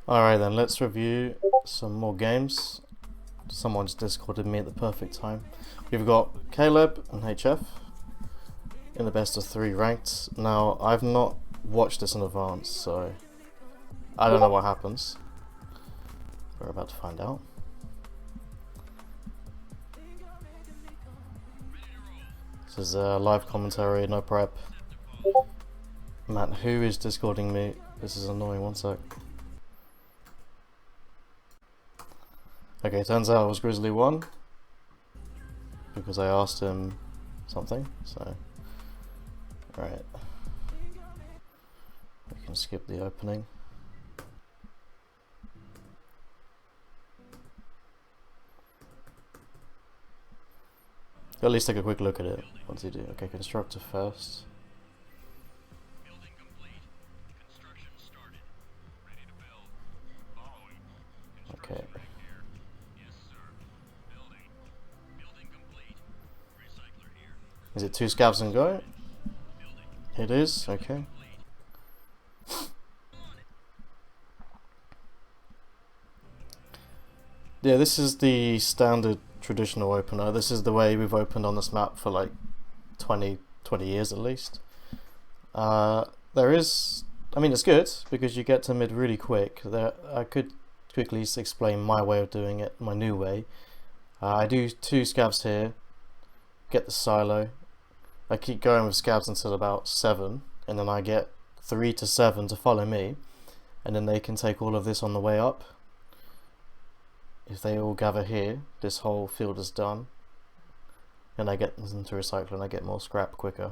Alright then, let's review some more games. Someone's discorded me at the perfect time. We've got Caleb and HF in the best of 3 ranked. Now, I've not watched this in advance, so I don't know what happens. We're about to find out. This is a live commentary, no prep. Man, who is discording me? This is annoying, one sec. Okay, turns out it was Grizzly 1 because I asked him something, so right. We can skip the opening. At least take a quick look at it. What does he do? Okay, constructor first. Building complete. Construction started. Ready to build. Following. Okay. Right here. Yes, sir. Building complete. Recycler here. Is it 2 scavs and go? Building. It is, okay. Complete. Yeah, this is the standard traditional opener. This is the way we've opened on this map for like 20 years at least. There is, I mean, it's good because you get to mid really quick. I could quickly explain my way of doing it, my new way. I do 2 scavs here, get the silo. I keep going with scavs until about 7, and then I get 3 to 7 to follow me, and then they can take all of this on the way up. If they all gather here, this whole field is done, and I get them to recycle and I get more scrap quicker.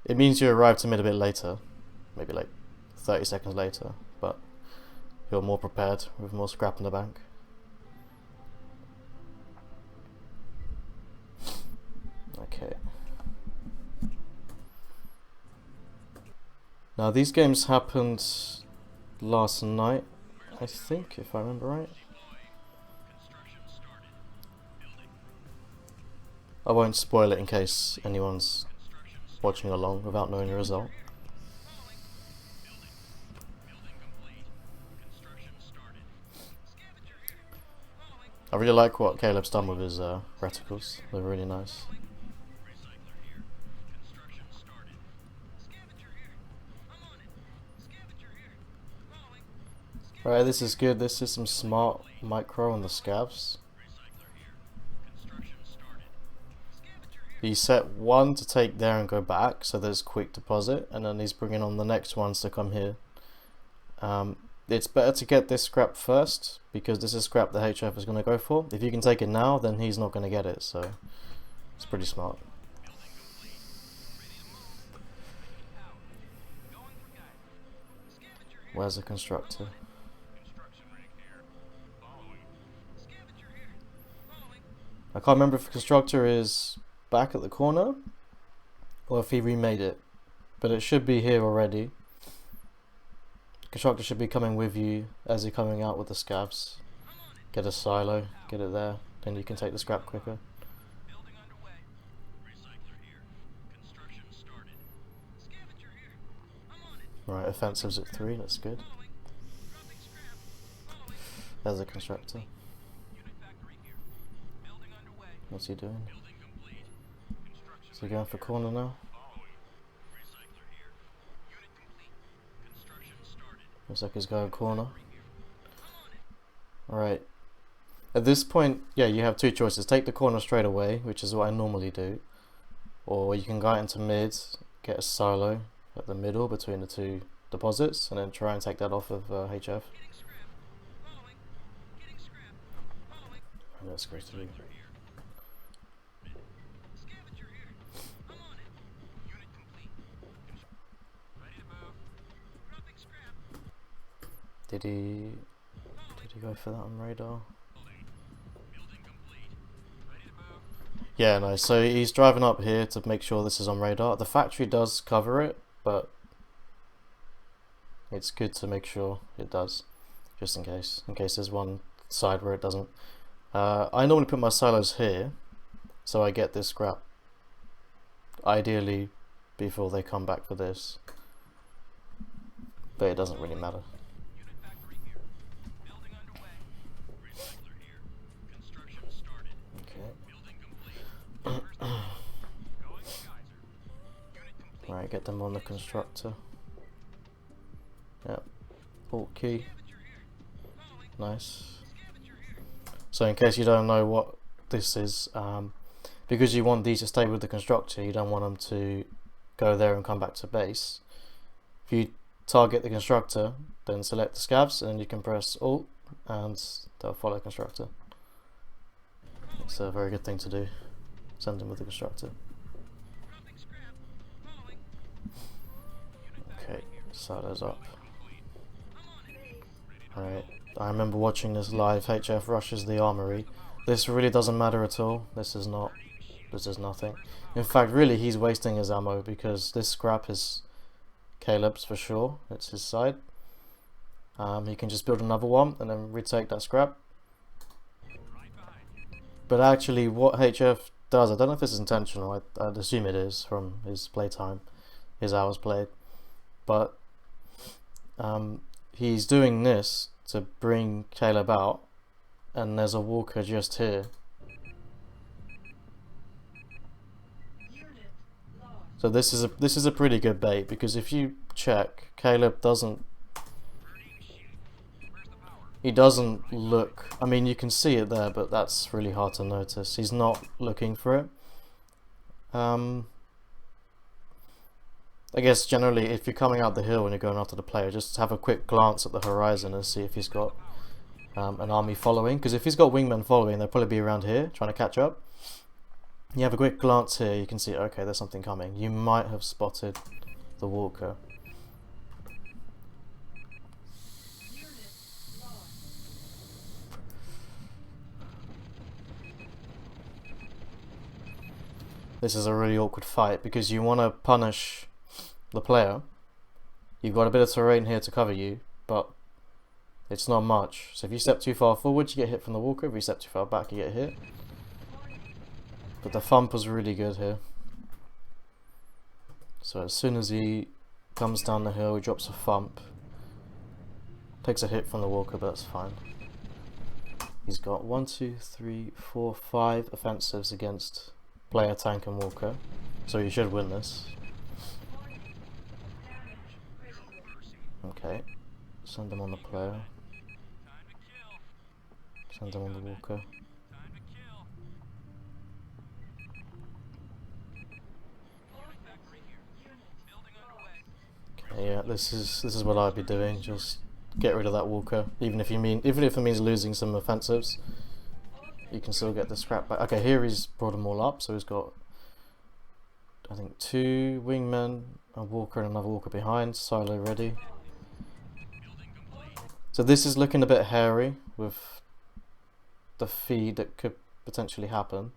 It means you arrive to mid a bit later, maybe like 30 seconds later, but you're more prepared with more scrap in the bank. Okay. Now these games happened last night, I think, if I remember right. I won't spoil it in case anyone's watching along without knowing the result. I really like what Caleb's done with his reticles. They're really nice. Alright, this is good. This is some smart micro on the scavs. He set 1 to take there and go back, so there's quick deposit, and then he's bringing on the next ones to come here. It's better to get this scrap first, because this is scrap the HF is going to go for. If you can take it now, then he's not going to get it, so it's pretty smart. Where's the constructor? I can't remember if the constructor is back at the corner or if he remade it, but it should be here already. The constructor should be coming with you as you're coming out with the scavs. Get a silo, get it there, then you can take the scrap quicker. Right, offensives at 3, that's good. There's a constructor. What's he doing? Is he going for corner now? Looks like he's going corner. Alright. At this point, yeah, you have 2 choices. Take the corner straight away, which is what I normally do. Or you can go out into mid, get a silo at the middle between the 2 deposits, and then try and take that off of HF. And that's great to do. Did he go for that on radar? Yeah, no, so he's driving up here to make sure this is on radar. The factory does cover it, but it's good to make sure it does, just in case there's one side where it doesn't. I normally put my silos here, so I get this scrap, ideally before they come back for this, but it doesn't really matter. get them on the constructor. Yep. Alt key. Nice. So in case you don't know what this is, because you want these to stay with the constructor, you don't want them to go there and come back to base. If you target the constructor, then select the scavs, and you can press Alt, and they'll follow constructor. It's a very good thing to do. Send them with the constructor. Okay, silos up. Alright, I remember watching this live. HF rushes the armory. This really doesn't matter at all. This is nothing. In fact, really, he's wasting his ammo because this scrap is Caleb's for sure. It's his side. He can just build another one and then retake that scrap. But actually, what HF does, I don't know if this is intentional. I'd assume it is from his playtime, his hours played. But he's doing this to bring Caleb out, and there's a walker just here. So this is a pretty good bait, because if you check, Caleb doesn't look. I mean, you can see it there, but that's really hard to notice. He's not looking for it. I guess generally, if you're coming out the hill and you're going after the player, just have a quick glance at the horizon and see if he's got an army following. Because if he's got wingmen following, they'll probably be around here trying to catch up. You have a quick glance here, you can see, okay, there's something coming. You might have spotted the walker. This is a really awkward fight because you want to punish the player. You've got a bit of terrain here to cover you, but it's not much. So if you step too far forward, you get hit from the walker. If you step too far back, you get hit. But the thump was really good here. So as soon as he comes down the hill, he drops a thump. Takes a hit from the walker, but that's fine. He's got 1, 2, 3, 4, 5 offensives against player, tank and walker. So you should win this. Okay. Send them on the player. Send them on the walker. Yeah, this is what I'd be doing. Just get rid of that walker. Even if it means losing some offensives, you can still get the scrap back. Okay, here he's brought them all up, so he's got, I think, 2 wingmen, a walker and another walker behind. Silo ready. So this is looking a bit hairy with the feed that could potentially happen.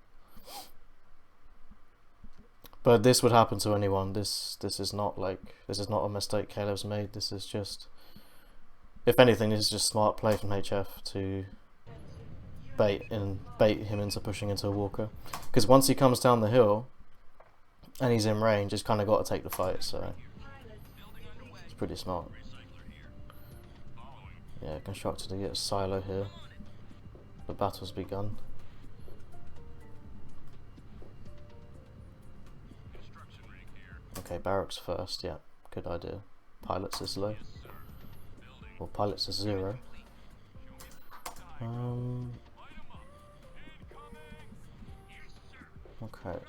But this would happen to anyone. This is not a mistake Caleb's made. This is just, if anything, this is just smart play from HF to bait him into pushing into a walker. Because once he comes down the hill and he's in range, he's kind of got to take the fight. So it's pretty smart. Yeah, constructor to get a silo here. The battle's begun. Okay, barracks first, yeah, good idea. Pilots is low. Well, pilots is 0. Okay.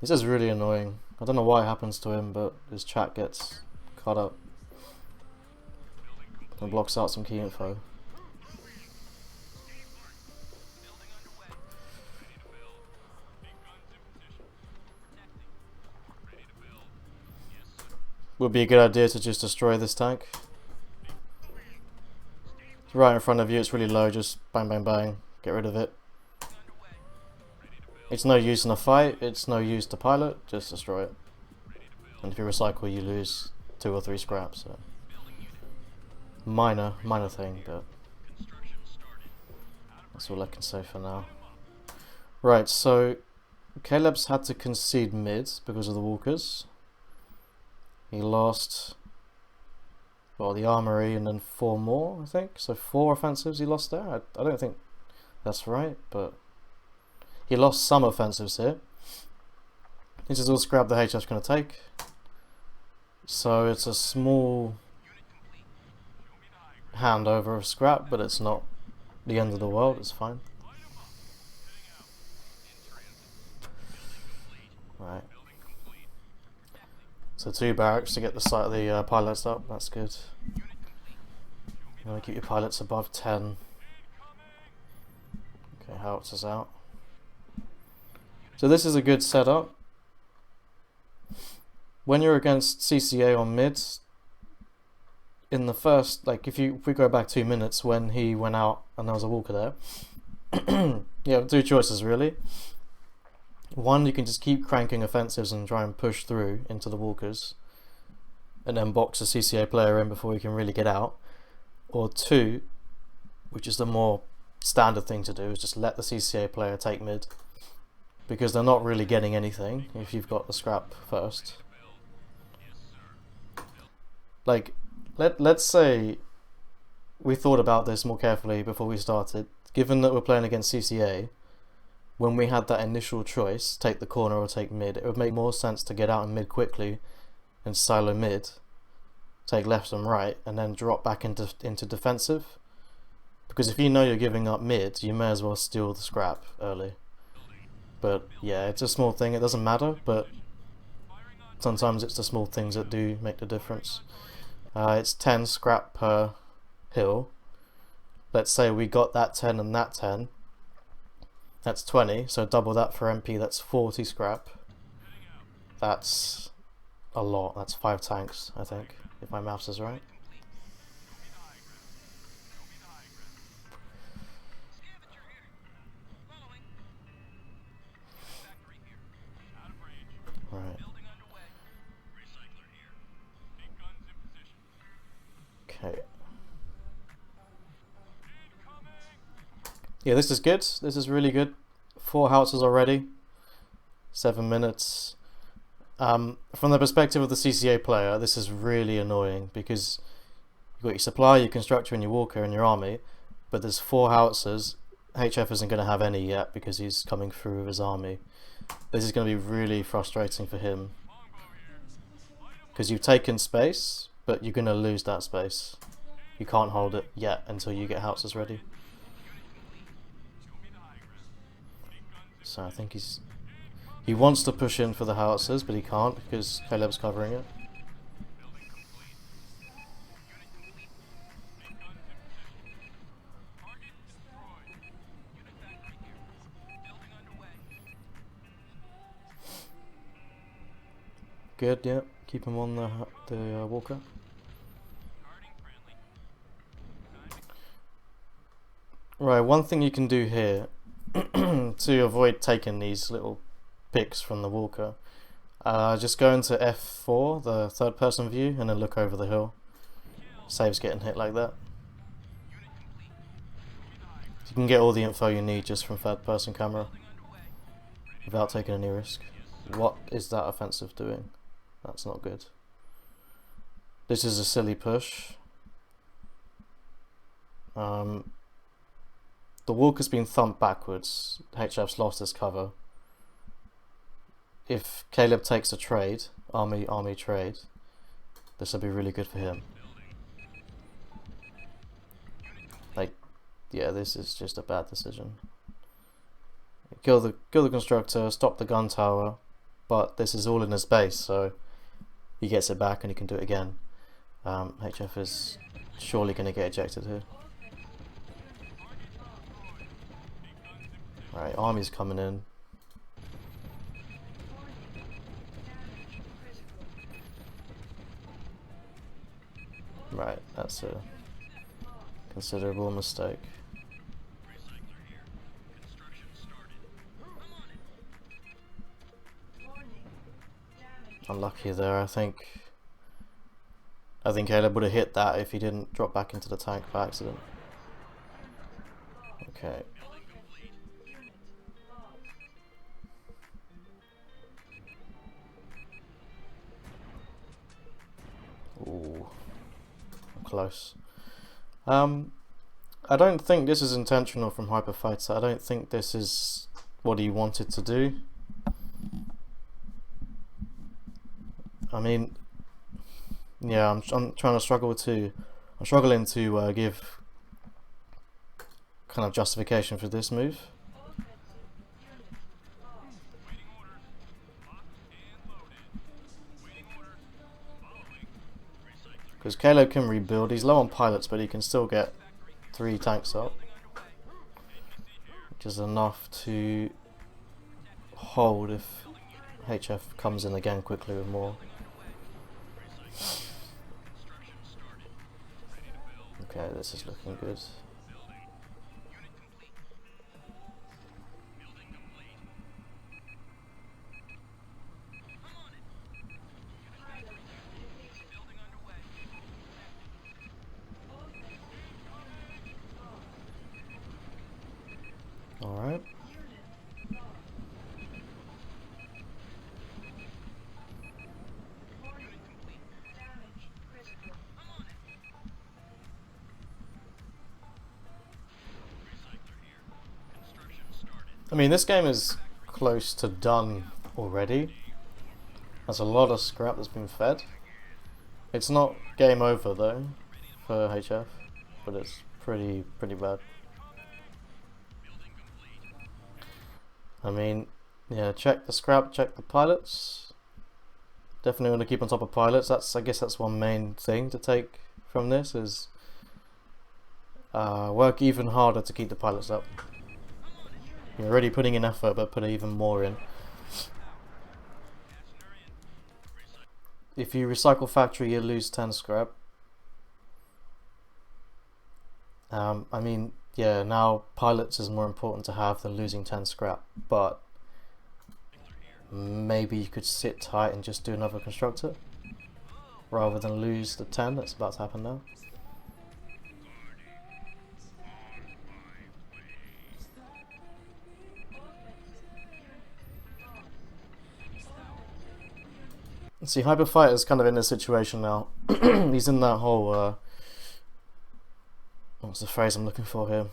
This is really annoying. I don't know why it happens to him, but his chat gets cut up and blocks out some key info. Would be a good idea to just destroy this tank. It's right in front of you, it's really low, just bang bang bang, get rid of it. It's no use in a fight, it's no use to pilot, just destroy it. And if you recycle, you lose 2 or 3 scraps. So. Minor thing, but that's all I can say for now. Right, so Caleb's had to concede mid because of the walkers. He lost, well, the armory and then 4 more, I think. So 4 offensives he lost there. I don't think that's right, but he lost some offensives here. This is all scrap the HF's going to take. So it's a small handover of scrap, but it's not the end of the world, it's fine. Right. So 2 barracks to get the site of the pilots up, that's good. You want to keep your pilots above 10. Okay, howitzers out. So this is a good setup. When you're against CCA on mid, in the first, like if we go back 2 minutes when he went out and there was a walker there, you have 2 choices really. One, you can just keep cranking offensives and try and push through into the walkers and then box a CCA player in before he can really get out. Or 2, which is the more standard thing to do, is just let the CCA player take mid, because they're not really getting anything if you've got the scrap first. Like, let's say we thought about this more carefully before we started. Given that we're playing against CCA, when we had that initial choice, take the corner or take mid, it would make more sense to get out in mid quickly and silo mid, take left and right, and then drop back into defensive. Because if you know you're giving up mid, you may as well steal the scrap early. But yeah, it's a small thing, it doesn't matter, but sometimes it's the small things that do make the difference. It's 10 scrap per hill. Let's say we got that 10 and that 10. That's 20, so double that for MP, that's 40 scrap. That's a lot, that's 5 tanks, I think, if my maths is right. Right. Okay. Yeah, this is good. This is really good. 4 howitzers already. 7 minutes. From the perspective of the CCA player, this is really annoying because you've got your supply, your constructor, and your walker, and your army, but there's 4 howitzers. HF isn't going to have any yet because he's coming through with his army. This is going to be really frustrating for him because you've taken space, but you're going to lose that space. You can't hold it yet until you get howitzers ready. So I think he wants to push in for the howitzers, but he can't because Caleb's covering it. Good, yeah. Keep him on the walker. Right, one thing you can do here to avoid taking these little picks from the walker, just go into F4, the third person view, and then look over the hill. Saves getting hit like that. You can get all the info you need just from third person camera without taking any risk. What is that offensive doing? That's not good. This is a silly push. The walker's been thumped backwards. HF's lost his cover. If Caleb takes a trade, army trade, this will be really good for him. Like, yeah, this is just a bad decision. Kill the constructor, stop the gun tower, but this is all in his base, so he gets it back and he can do it again. HF is surely going to get ejected here. Right, army's coming in. Right, that's a considerable mistake. Unlucky there, I think Caleb would have hit that if he didn't drop back into the tank by accident. Okay. Ooh, close. I don't think this is intentional from HyperFighter. I don't think this is what he wanted to do. I mean, yeah, I'm struggling to give kind of justification for this move. Because Caleb can rebuild, he's low on pilots, but he can still get 3 tanks up, which is enough to hold if HF comes in again quickly with more. Okay, this is looking good. Alright. I mean, this game is close to done already. There's a lot of scrap that's been fed. It's not game over though for HF, but it's pretty bad. I mean, yeah, check the scrap, check the pilots. Definitely want to keep on top of pilots. I guess that's one main thing to take from this is work even harder to keep the pilots up. You're already putting in effort, but put even more in. If you recycle factory, you lose 10 scrap. I mean, yeah, now pilots is more important to have than losing 10 scrap, but maybe you could sit tight and just do another constructor rather than lose the 10 that's about to happen now. See, HyperFighter's kind of in this situation now. He's in that whole, what's the phrase I'm looking for here?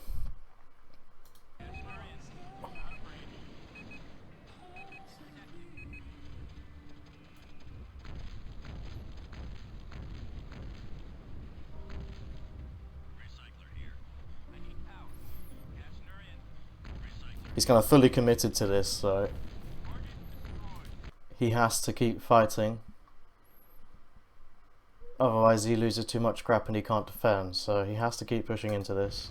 He's kind of fully committed to this, so he has to keep fighting. Otherwise he loses too much scrap and he can't defend, so he has to keep pushing into this.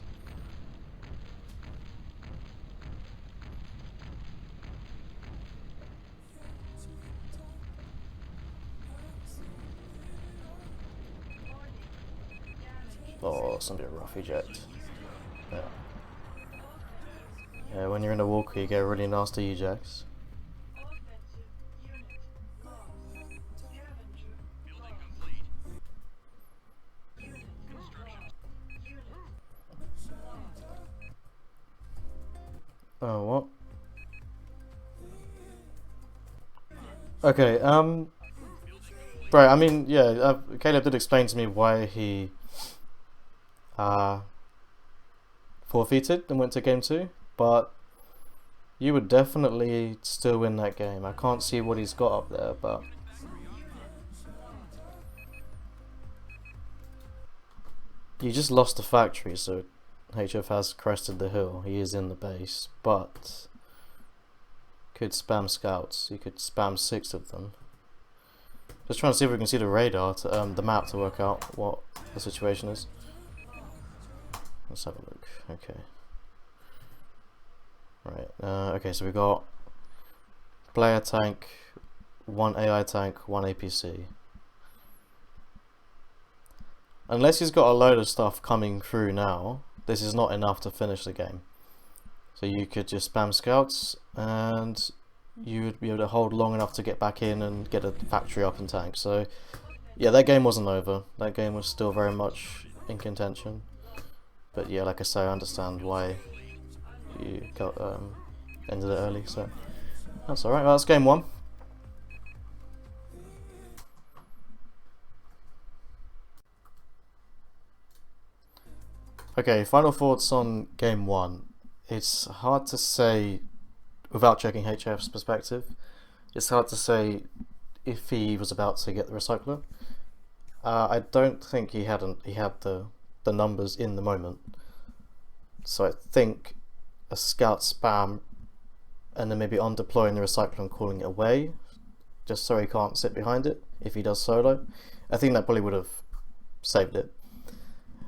Oh, it's gonna be a rough eject. Yeah. Yeah, when you're in a walker you get really nasty ejects. Oh, what? Okay, right, I mean, yeah, Caleb did explain to me why he forfeited and went to game 2, but you would definitely still win that game. I can't see what he's got up there, but you just lost the factory, so HF has crested the hill. He is in the base, but could spam scouts. You could spam 6 of them. Just trying to see if we can see the radar, to, the map, to work out what the situation is. Let's have a look. Okay. Right. Okay, so we got player tank, 1 AI tank, 1 APC. Unless he's got a load of stuff coming through now, this is not enough to finish the game. So you could just spam scouts and you would be able to hold long enough to get back in and get a factory up and tank. So yeah, that game wasn't over. That game was still very much in contention. But yeah, like I say, I understand why you got ended it early, so that's alright. Well, that's game 1. Okay, final thoughts on game 1. It's hard to say without checking HF's perspective, it's hard to say if he was about to get the recycler. I don't think he had the numbers in the moment, so I think a scout spam and then maybe on deploying the recycler and calling it away, just so he can't sit behind it if he does solo. I think that probably would have saved it.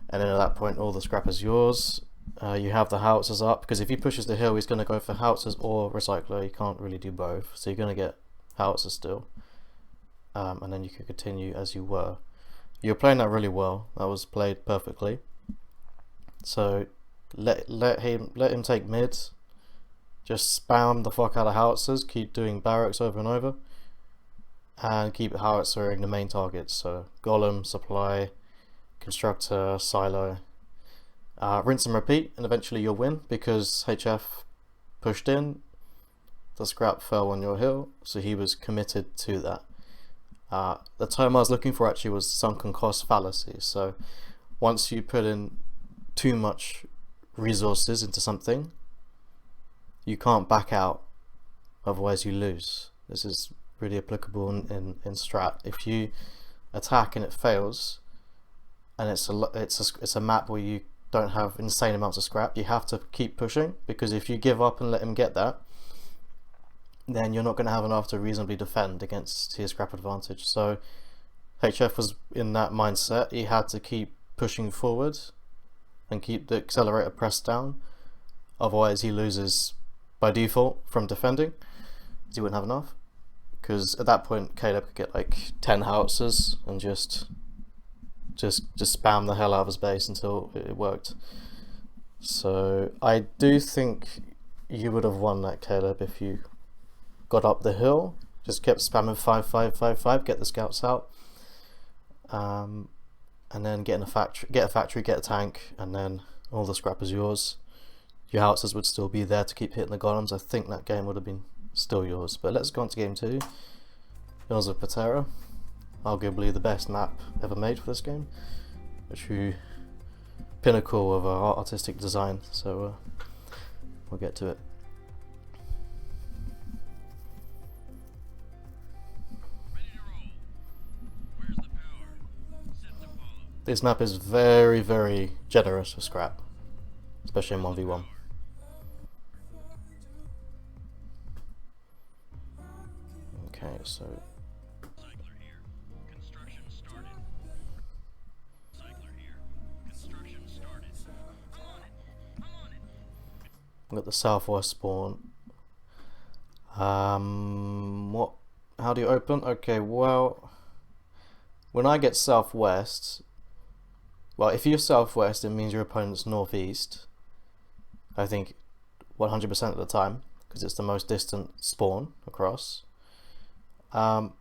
And then at that point, all the scrap is yours. You have the howitzers up, because if he pushes the hill, he's going to go for howitzers or recycler. You can't really do both, so you're going to get howitzers still. And then you can continue as you were. You're playing that really well. That was played perfectly. So let him take mid. Just spam the fuck out of howitzers. Keep doing barracks over and over, and keep howitzering the main targets. So golem, supply, constructor, silo. Rinse and repeat, and eventually you'll win, because HF pushed in, the scrap fell on your hill, so he was committed to that. The term I was looking for actually was sunken cost fallacy. So once you put in too much resources into something, you can't back out, otherwise you lose. This is really applicable in strat. If you attack and it fails, and it's a map where you don't have insane amounts of scrap, you have to keep pushing, because if you give up and let him get that, then you're not going to have enough to reasonably defend against his scrap advantage. So HF was in that mindset. He had to keep pushing forward and keep the accelerator pressed down, otherwise he loses by default from defending, because he wouldn't have enough. Because at that point Caleb could get like 10 howitzers and just spam the hell out of his base until it worked. So I do think you would have won that, Caleb, if you got up the hill, just kept spamming 5-5-5-5, get the scouts out, and then get a factory, get a tank, and then all the scrap is yours. Your howitzers would still be there to keep hitting the golems. I think that game would have been still yours. But let's go on to game 2. Yours of Patera, arguably the best map ever made for this game, a true pinnacle of artistic design. So we'll get to it. This map is very, very generous for scrap, especially in 1v1. Okay, so we've got the southwest spawn. How do you open? Okay, well, when I get southwest, well, if you're southwest, it means your opponent's northeast, I think 100% of the time, because it's the most distant spawn across. So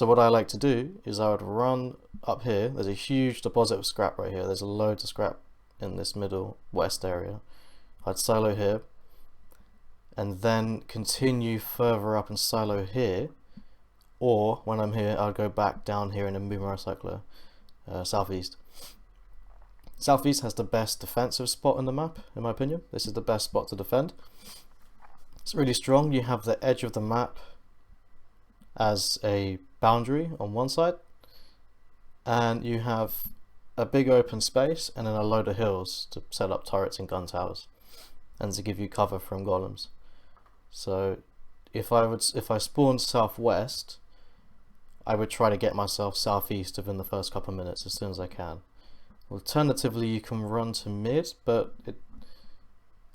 what I like to do is I would run up here. There's a huge deposit of scrap right here. There's a load of scrap in this middle west area. I'd silo here, and then continue further up and silo here, or when I'm here, I'll go back down here and then move my recycler southeast. Southeast has the best defensive spot in the map, in my opinion. This is the best spot to defend. It's really strong. You have the edge of the map as a boundary on one side, and you have a big open space and then a load of hills to set up turrets and gun towers, and to give you cover from golems. So if I spawned southwest, I would try to get myself southeast within the first couple of minutes as soon as I can. Alternatively, you can run to mid, but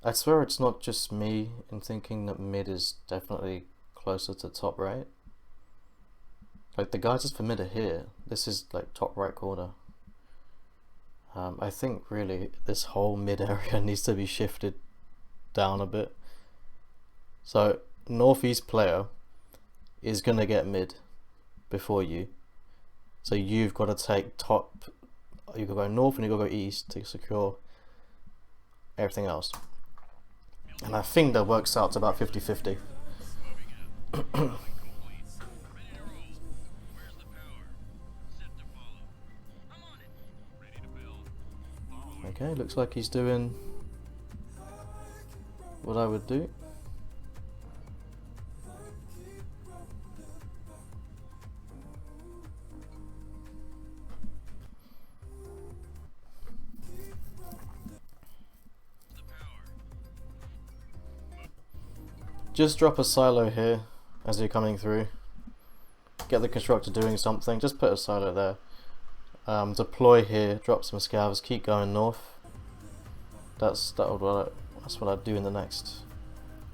I swear it's not just me in thinking that mid is definitely closer to top right. Like, the guys just for mid are here. This is like top right corner. I think really this whole mid area needs to be shifted down a bit. So northeast player is gonna get mid before you. So you've got to take top. You can go north and you can go east to secure everything else. And I think that works out to about 50-50. Okay, looks like he's doing what I would do. Just drop a silo here as you're coming through. Get the constructor doing something. Just put a silo there. Deploy here. Drop some scavs. Keep going north. That's what I'd do in the next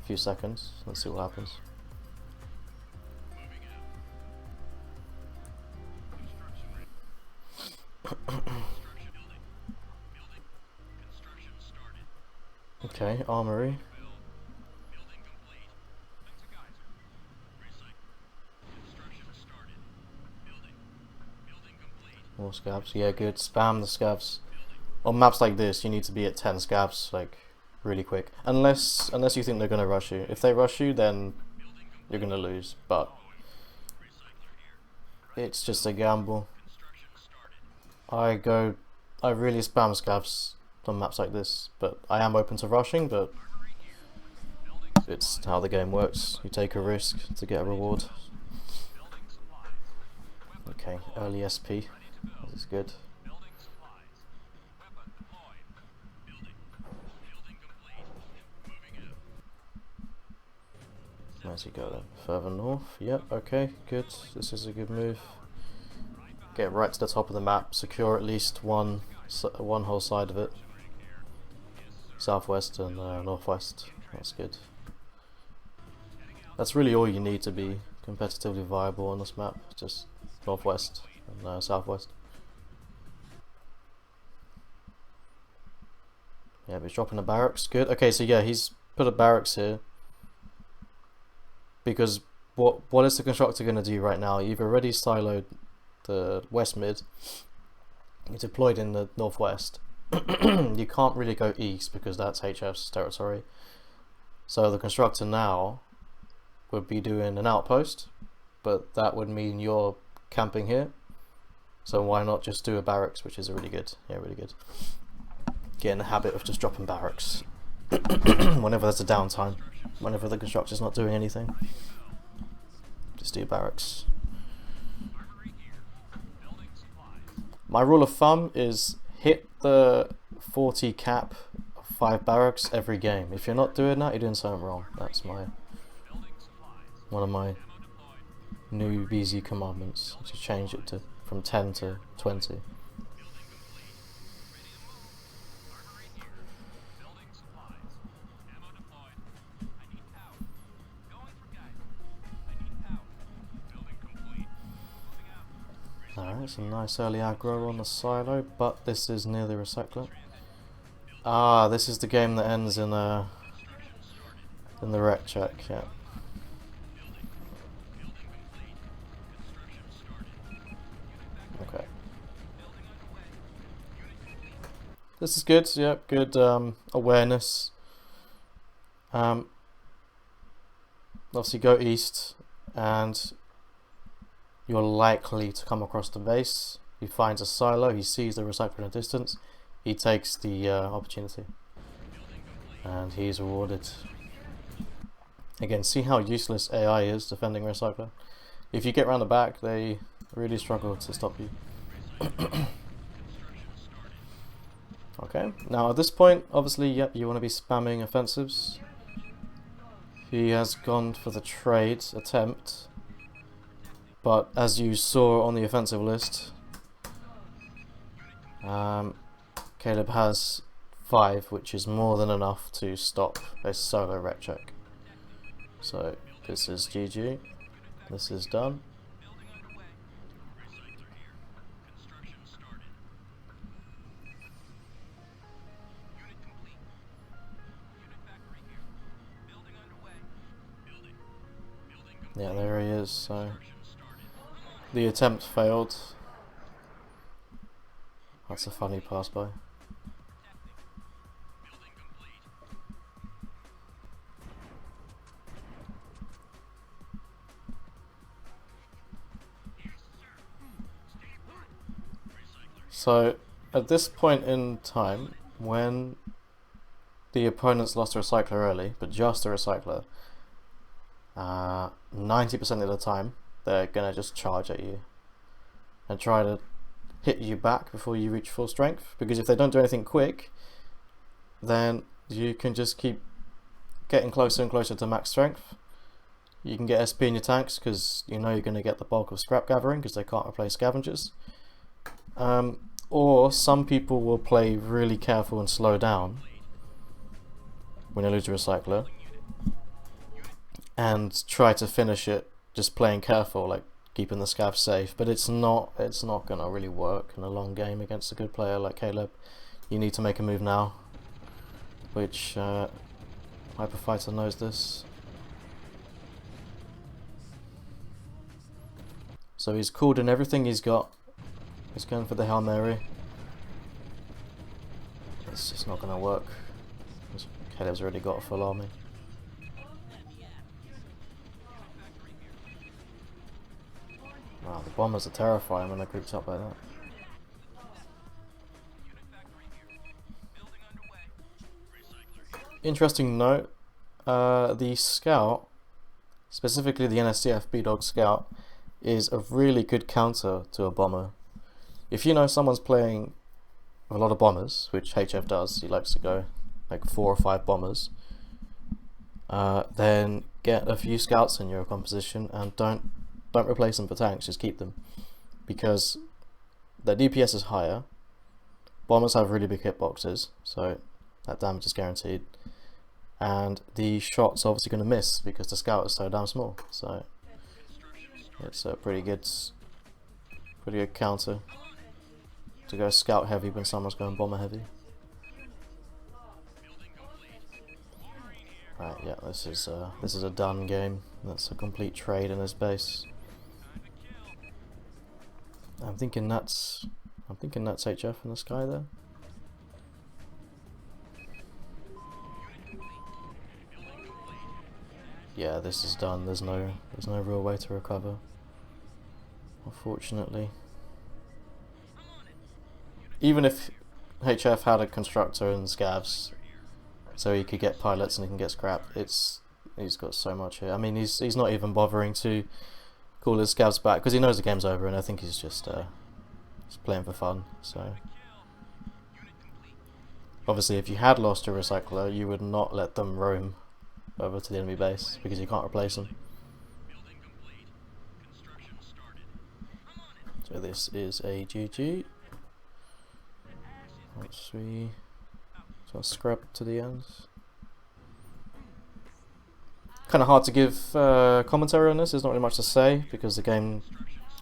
few seconds. Let's see what happens. Okay, armory. More scavs. Yeah, good. Spam the scavs. On maps like this, you need to be at 10 scavs, like, really quick. Unless you think they're gonna rush you. If they rush you, then you're gonna lose. But it's just a gamble. I really spam scavs on maps like this, but I am open to rushing, but it's how the game works. You take a risk to get a reward. Okay, early SP. This is good. Where's he go then? Further north. Yep, okay, good. This is a good move. Get right to the top of the map. Secure at least one whole side of it. Southwest and northwest. That's good. That's really all you need to be competitively viable on this map. Just northwest and southwest. Yeah, but he's dropping a barracks. Good. Okay, so yeah, he's put a barracks here. Because what is the constructor going to do right now? You've already siloed the west mid. You're deployed in the northwest. You can't really go east because that's HF's territory. So the constructor now would be doing an outpost, but that would mean you're camping here. So why not just do a barracks, which is really good. Yeah, really good. Get in the habit of just dropping barracks whenever there's a downtime, whenever the constructor's not doing anything. Just do barracks. My rule of thumb is hit the 40 cap of 5 barracks every game. If you're not doing that, you're doing something wrong. That's one of my new BZ commandments, to change it from 10 to 20. Alright, some nice early aggro on the silo, but this is near the recycler. Ah, this is the game that ends in the wreck check, yeah. Okay. This is good, yeah, good awareness. Obviously go east, and you're likely to come across the base. He finds a silo, he sees the recycler in the distance, he takes the opportunity, and he's rewarded. Again, see how useless AI is defending recycler. If you get around the back, they really struggle to stop you. Okay, now at this point, obviously, yep, you want to be spamming offensives. He has gone for the trade attempt. But as you saw on the offensive list, Caleb has 5, which is more than enough to stop a solo rep check. So this is GG. This is done. Yeah, there he is. So the attempt failed. That's a funny pass by. So at this point in time, when the opponents lost a recycler early, but just a recycler, 90% of the time they're gonna just charge at you and try to hit you back before you reach full strength, because if they don't do anything quick, then you can just keep getting closer and closer to max strength, you can get SP in your tanks because you know you're going to get the bulk of scrap gathering because they can't replace scavengers. Or some people will play really careful and slow down when they lose a recycler and try to finish it just playing careful, like keeping the scav safe. But it's not going to really work in a long game against a good player like Caleb. You need to make a move now, which HyperFighter knows this. So he's called in everything he's got. He's going for the Hail Mary. It's just not going to work. Caleb's already got a full army. Wow, the bombers are terrifying when they're grouped up like that. Interesting note, the scout, specifically the NSTF B-Dog scout, is a really good counter to a bomber. If you know someone's playing with a lot of bombers, which HF does, he likes to go like 4 or 5 bombers, then get a few scouts in your composition and don't replace them for tanks, just keep them, because their DPS is higher. Bombers have really big hitboxes, so that damage is guaranteed, and the shot's obviously going to miss because the scout is so damn small. So it's a pretty good counter to go scout heavy when someone's going bomber heavy. Right, yeah, this is a done game. That's a complete trade in this base. I'm thinking that's HF in the sky there. Yeah, this is done. There's no real way to recover, unfortunately. Even if HF had a constructor and scavs, so he could get pilots and he can get scrap, he's got so much here. I mean, he's not even bothering to call his scavs back because he knows the game's over, and I think he's just playing for fun. So obviously, if you had lost your recycler, you would not let them roam over to the enemy base because you can't replace them. So this is a GG. Once we scrap to the end. Kind of hard to give commentary on this. There's not really much to say because the game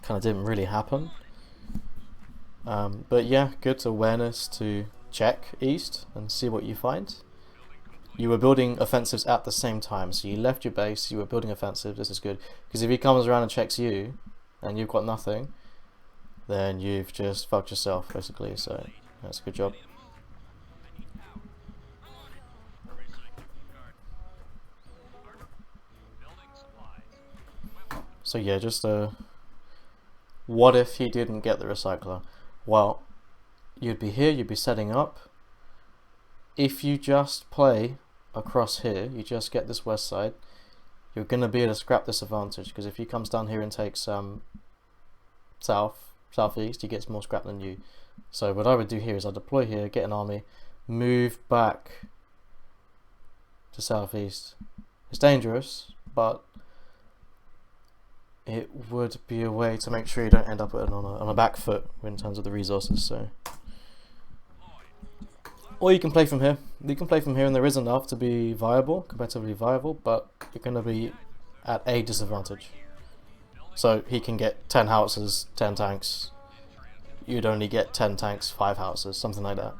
kind of didn't really happen. But yeah, good awareness to check east and see what you find. You were building offensives at the same time, so you left your base, you were building offensive. This is good, because if he comes around and checks you and you've got nothing, then you've just fucked yourself basically. So that's a good job. So yeah, just what if he didn't get the recycler? Well, you'd be here, you'd be setting up. If you just play across here, you just get this west side, you're going to be able to scrap this advantage, because if he comes down here and takes southeast, he gets more scrap than you. So what I would do here is I'd deploy here, get an army, move back to southeast. It's dangerous, but it would be a way to make sure you don't end up on a back foot in terms of the resources. So, or you can play from here. You can play from here, and there is enough to be viable, competitively viable, but you're going to be at a disadvantage. So he can get 10 houses, 10 tanks. You'd only get 10 tanks, 5 houses, something like that.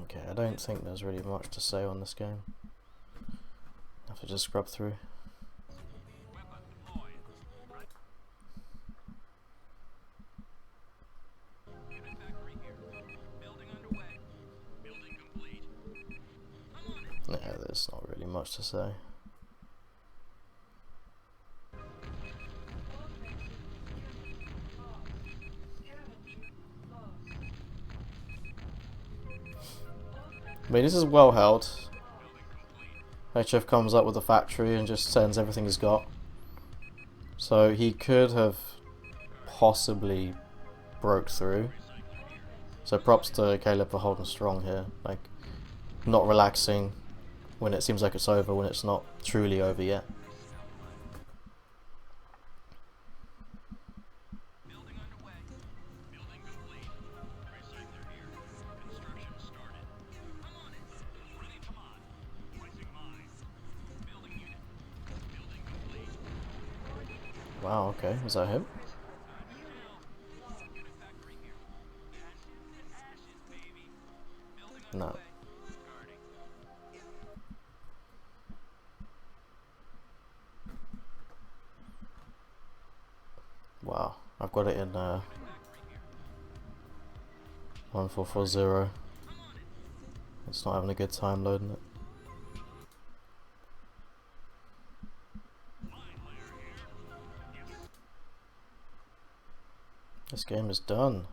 Okay, I don't think there's really much to say on this game. I have to just scrub through. No, there's not really much to say. I mean, this is well held. HF comes up with a factory and just sends everything he's got. So he could have possibly broke through. So props to Caleb for holding strong here, like not relaxing when it seems like it's over, when it's not truly over yet. Building underway. Building complete. Recycler here. Construction started. I'm on it. Ready to mod. Placing mine. Building unit. Building complete. Wow, okay, is that him? Unit factory here. Ashes to ashes, baby. Building No. underway. Guarding. Wow, I've got it in Factory here. 1440. I'm on it. It's not having a good time loading it. Line layer here. Yes. This game is done.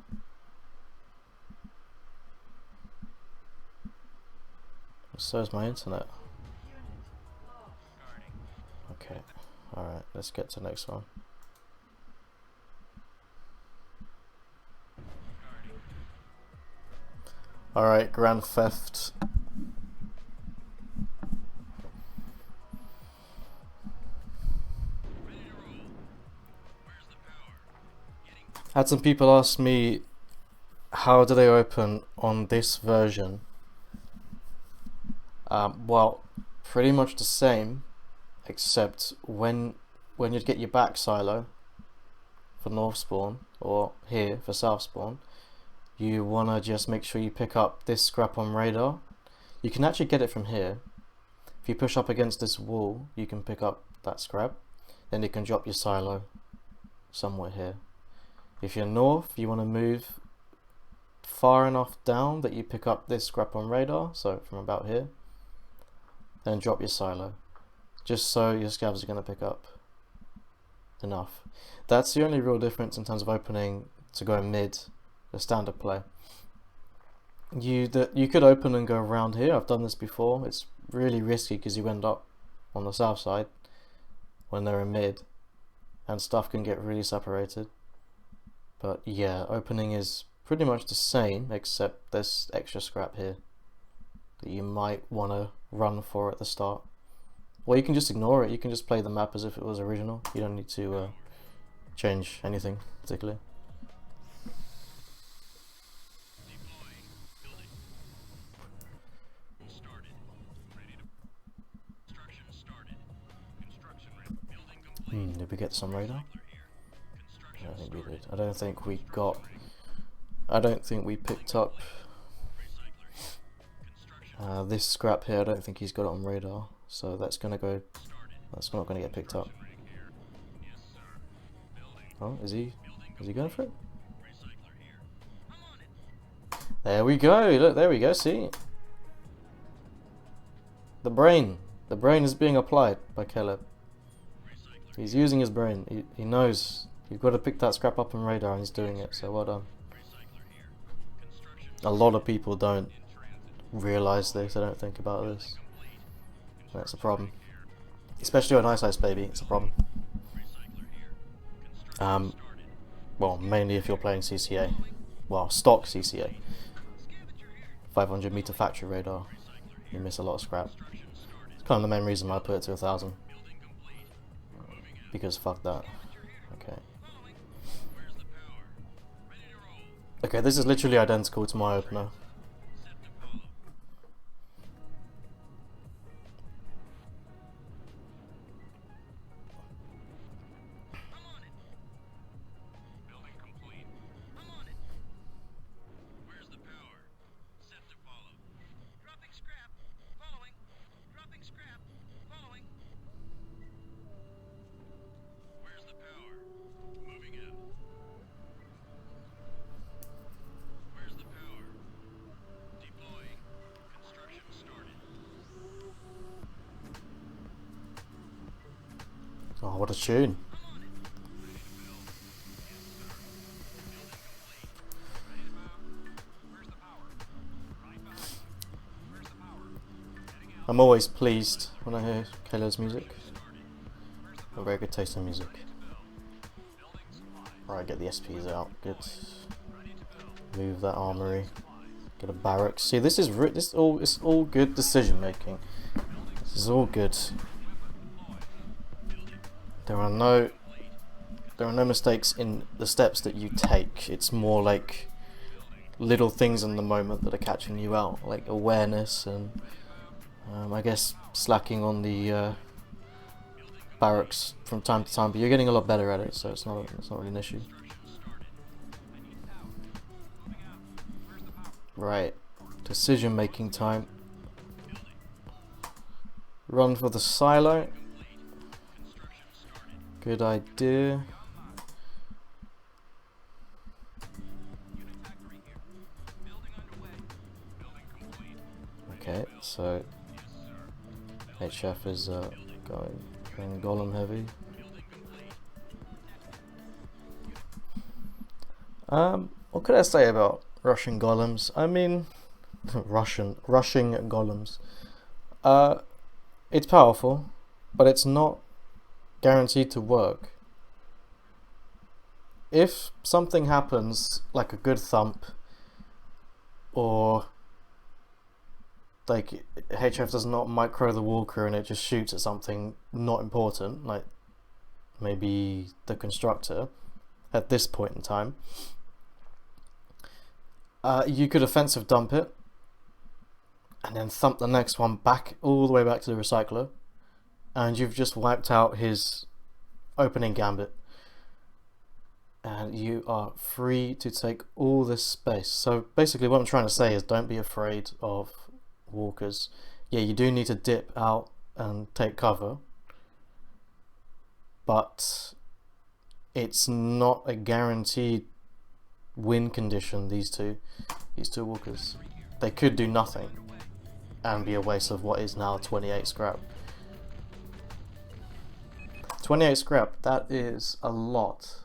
So is my internet. Guarding. Okay, alright, let's get to the next one. Guarding. Alright, Grand Theft. Ready to roll. Where's the power? Getting Had some people ask me, how do they open on this version? Well, pretty much the same, except when you'd get your back silo for north spawn, or here for south spawn, you want to just make sure you pick up this scrap on radar. You can actually get it from here. If you push up against this wall, you can pick up that scrap. Then you can drop your silo somewhere here. If you're north, you want to move far enough down that you pick up this scrap on radar, so from about here. Then drop your silo, just so your scavs are going to pick up enough. That's the only real difference in terms of opening to go mid, the standard play. You could open and go around here. I've done this before. It's really risky because you end up on the south side when they're in mid, and stuff can get really separated. But yeah, opening is pretty much the same, except there's extra scrap here that you might want to run for at the start. Or you can just ignore it. You can just play the map as if it was original. You don't need to change anything particularly. deploying. Building. Started. Ready to. Construction started. Construction ready. Building complete. Did we get some radar? Recycler here. Construction I think we started. did. I don't think we got. I don't think we picked up Recycler here. Construction this scrap here. I don't think he's got it on radar. So that's gonna go. started. That's not gonna get picked up. Ready here. Yes, sir. Building. Oh, is he? Building Is he going for it? Recycler here. I'm on it. There we go. Look, there we go. See, the brain. The brain is being applied by Caleb. Recycler. He's using his brain. He knows you've got to pick that scrap up on radar, and he's doing it. So well done. Recycler here. Construction A lot of people don't in transit. realize this. They don't think about this. Complete. That's a problem, especially on Ice Ice Baby. It's a problem. Recycler here. Construction started. Well, mainly if you're playing CCA. Well, stock CCA. Scavenger here. 500 meter factory radar. Recycler You here. miss a lot of scrap. Construction started. It's kind of the main reason why I put it to 1,000. Building complete. Moving out. Because fuck that. Scavenger here. Okay. Following. Where's the power? Ready to roll. Okay, this is literally identical to my opener. Set to follow. I'm on it. Building complete. I'm on it. Where's the power? Set to follow. Dropping scrap. Following. Dropping scrap. Following. Where's the power? Moving out. Where's the power? Deploying. Construction started. Oh, what a tune. I'm on it. Ready to build. Yes, sir. Building complete. Ready to move. Where's the power? Right behind you. Where's the power? Heading out. I'm always pleased when I hear Caleb's music. Started. Where's the A power? very good taste in music. Ready to build. Right, get the SPs out. Good. Move that armory. Get a barracks. See, this is it's all good decision making. This is all good. There are no mistakes in the steps that you take. It's more like little things in the moment that are catching you out, like awareness and I guess slacking on the barracks from time to time. But you're getting a lot better at it, so it's not really an issue. Right, decision making time. Run for the silo. Good idea. Okay, so HF is going golem heavy. What could I say about Russian golems? I mean, rushing golems. It's powerful, but it's not guaranteed to work. If something happens, like a good thump, or like HF does not micro the walker and it just shoots at something not important, like maybe the constructor, at this point in time, you could offensive dump it and then thump the next one back all the way back to the recycler, and you've just wiped out his opening gambit, and you are free to take all this space. So basically what I'm trying to say is, don't be afraid of walkers. Yeah, you do need to dip out and take cover, but it's not a guaranteed win condition. These two walkers, they could do nothing and be a waste of what is now 28 scrap. 28 scrap, that is a lot.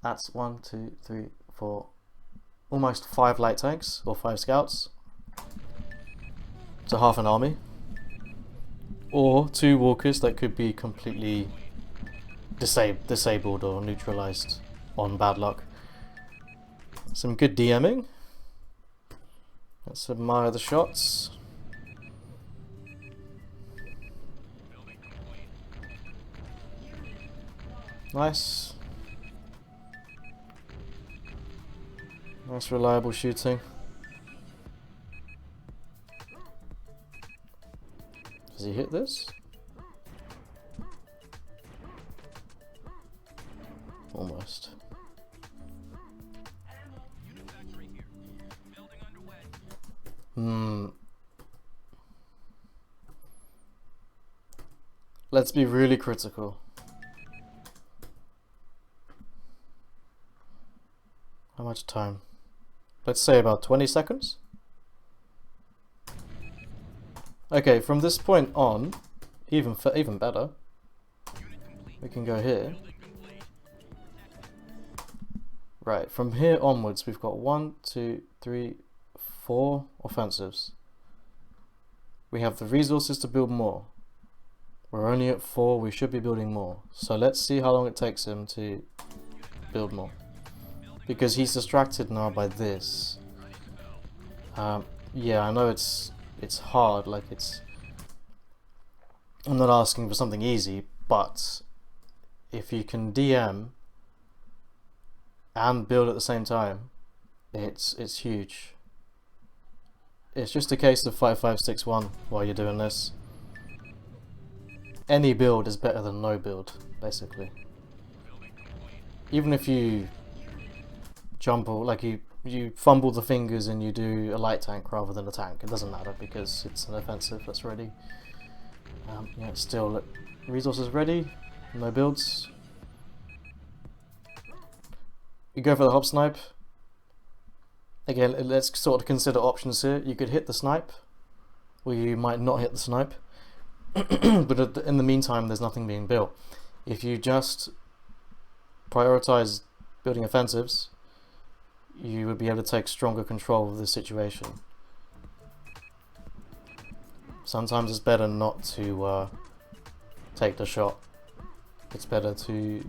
That's 1, 2, 3, 4, almost 5 light tanks or 5 scouts. So half an army, or 2 walkers that could be completely disabled or neutralized on bad luck. Some good DMing. Let's admire the shots. Nice. Nice reliable shooting. Does he hit this? Almost. Let's be really critical. How much time? Let's say about 20 seconds. Okay, from this point on, even better, we can go here. Right, from here onwards, we've got 1, 2, 3, 4 offensives. We have the resources to build more. We're only at 4, we should be building more. So let's see how long it takes him to build more. Because he's distracted now by this. Yeah, I know it's hard, like I'm not asking for something easy, but if you can DM and build at the same time, it's huge. It's just a case of 5-5-6-1 while you're doing this. Any build is better than no build, basically. Even if you jumble, like you fumble the fingers and you do a light tank rather than a tank, it doesn't matter because it's an offensive that's ready. Yeah, still resources ready, no builds. You go for the hop snipe. Again, let's sort of consider options here. You could hit the snipe, or you might not hit the snipe. But in the meantime, there's nothing being built. If you just prioritize building offensives, you would be able to take stronger control of the situation. Sometimes it's better not to take the shot. It's better to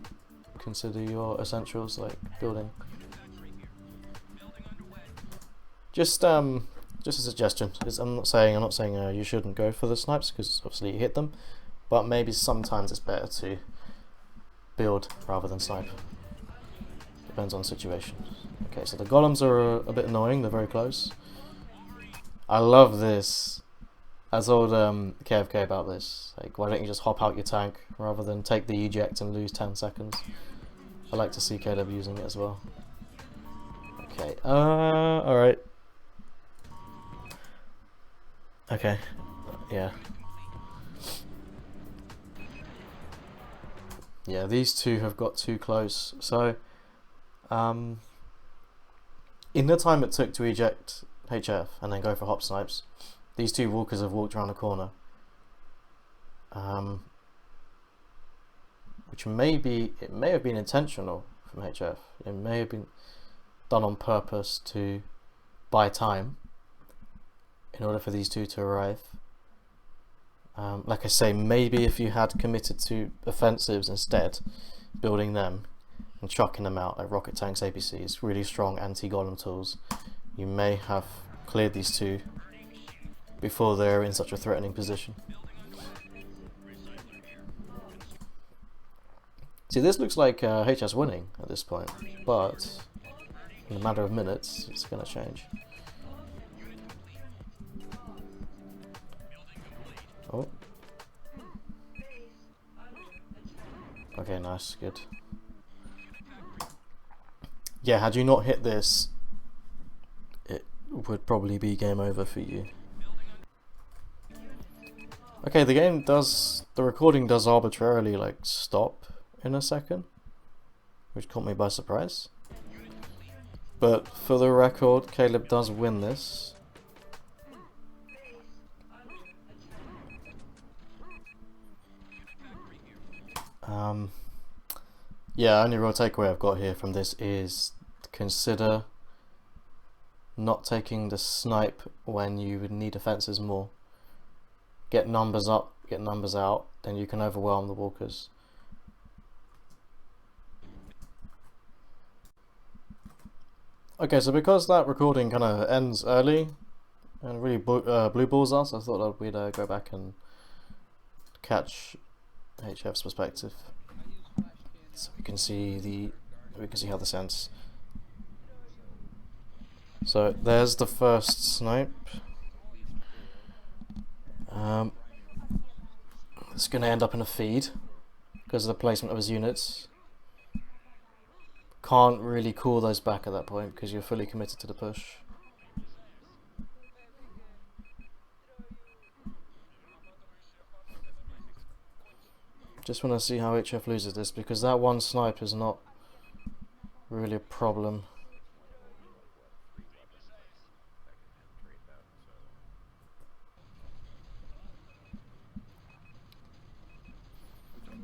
consider your essentials like building. Just a suggestion. I'm not saying you shouldn't go for the snipes, because obviously you hit them, but maybe sometimes it's better to build rather than snipe. Depends on the situation. Okay, so the golems are a bit annoying. They're very close. I love this. I told KFK about this. Like, why don't you just hop out your tank rather than take the eject and lose 10 seconds? I like to see Caleb using it as well. Okay, alright. Okay, yeah. Yeah, these two have got too close. So, in the time it took to eject HF and then go for hop snipes, these two walkers have walked around the corner. Which it may have been intentional from HF. It may have been done on purpose to buy time in order for these two to arrive. Like I say, maybe if you had committed to offensives instead, building them and chucking them out like rocket tanks, APCs, really strong anti-golem tools, you may have cleared these two before they're in such a threatening position. See, this looks like HS winning at this point, but in a matter of minutes, it's going to change. Oh. Okay, nice, good. Yeah, had you not hit this, it would probably be game over for you. Okay, the recording does arbitrarily like stop in a second, which caught me by surprise. But for the record, Caleb does win this. Yeah, only real takeaway I've got here from this is consider not taking the snipe when you would need offenses more. Get numbers up, get numbers out, then you can overwhelm the walkers. Okay, so because that recording kind of ends early and really blue balls us, I thought that we'd go back and catch HF's perspective, so we can see how this ends. So there's the first snipe. It's going to end up in a feed because of the placement of his units. Can't really call those back at that point because you're fully committed to the push. Just want to see how HF loses this, because that one snipe is not really a problem.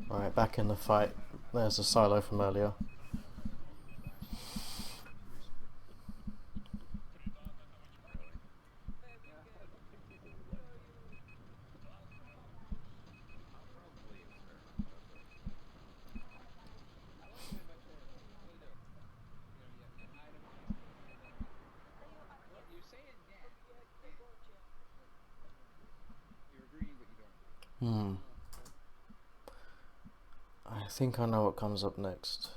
Alright, back in the fight. There's a silo from earlier. I think I know what comes up next.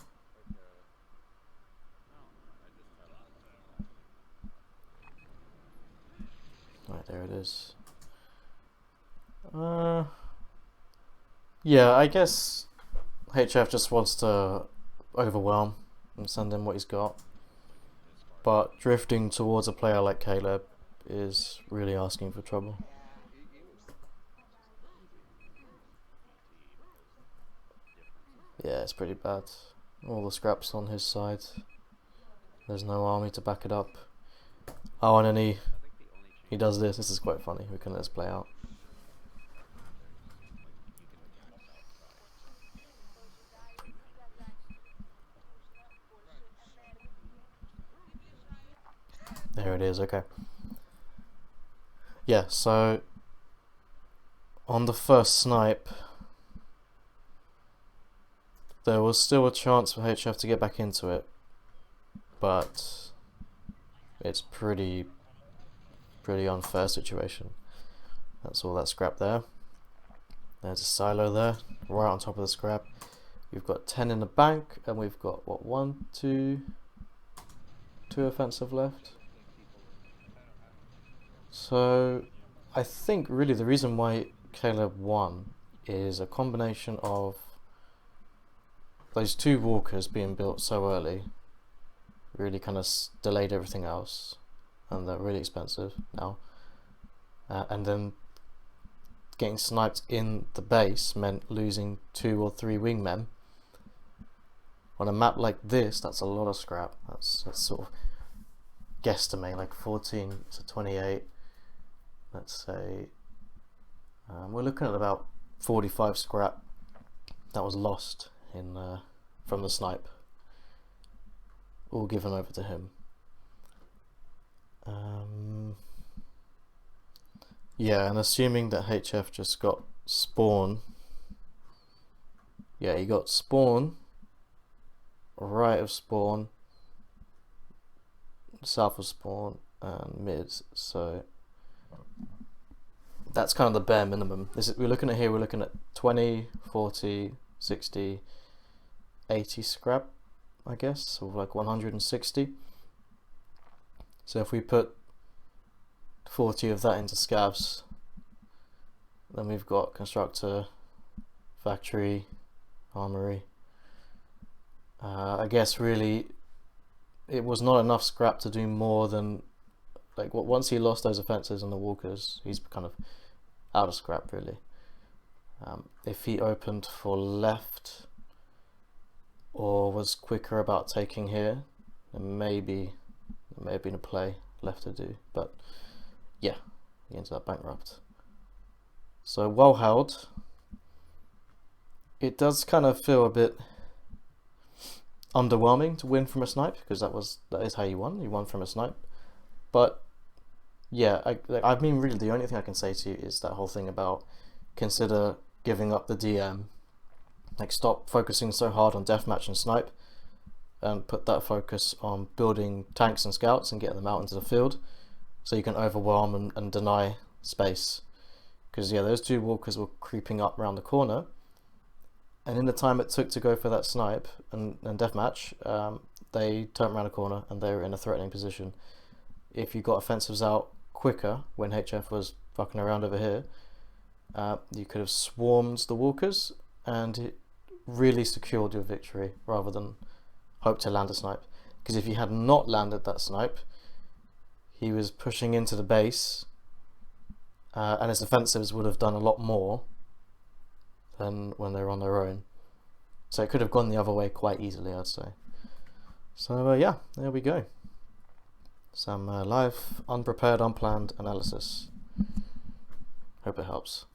Right, there it is. Yeah, I guess HF just wants to overwhelm and send him what he's got. But drifting towards a player like Caleb is really asking for trouble. Yeah, it's pretty bad. All the scraps on his side. There's no army to back it up. Oh, and then he does this. This is quite funny. We can let this play out. There it is, okay. Yeah, so on the first snipe, there was still a chance for HF to get back into it, but it's pretty unfair situation. That's all that scrap there. There's a silo there, right on top of the scrap. We've got 10 in the bank, and we've got what, two offensive left. So I think really the reason why Caleb won is a combination of those 2 walkers being built so early, really kind of delayed everything else, and they're really expensive now. And then getting sniped in the base meant losing 2 or 3 wingmen. On a map like this, that's a lot of scrap. That's sort of guesstimate, like 14 to 28. Let's say we're looking at about 45 scrap that was lost in from the snipe, all given over to him. Yeah, and assuming that HF just got spawn, yeah, he got spawn, right of spawn, south of spawn, and mid, so that's kind of the bare minimum. We're looking at 20, 40, 60, 80 scrap, I guess, so like 160. So if we put 40 of that into scavs, then we've got constructor, factory, armory. I guess really it was not enough scrap to do more than, like, once he lost those offensives and the walkers, he's kind of out of scrap really. If he opened for left or was quicker about taking here, then maybe there may have been a play left to do, but yeah, he ended up bankrupt. So well held. It does kind of feel a bit underwhelming to win from a snipe, because that is how you won from a snipe. But yeah, I mean really the only thing I can say to you is that whole thing about consider giving up the DM, like stop focusing so hard on deathmatch and snipe and put that focus on building tanks and scouts and getting them out into the field so you can overwhelm and deny space. Because yeah, those 2 walkers were creeping up around the corner, and in the time it took to go for that snipe and deathmatch, they turned around a corner and they were in a threatening position. If you got offensives out quicker when HF was fucking around over here, you could have swarmed the walkers and it really secured your victory rather than hope to land a snipe. Because if you had not landed that snipe, he was pushing into the base, and his offensives would have done a lot more than when they were on their own. So it could have gone the other way quite easily, I'd say. So yeah, there we go. Some live, unprepared, unplanned analysis. Hope it helps.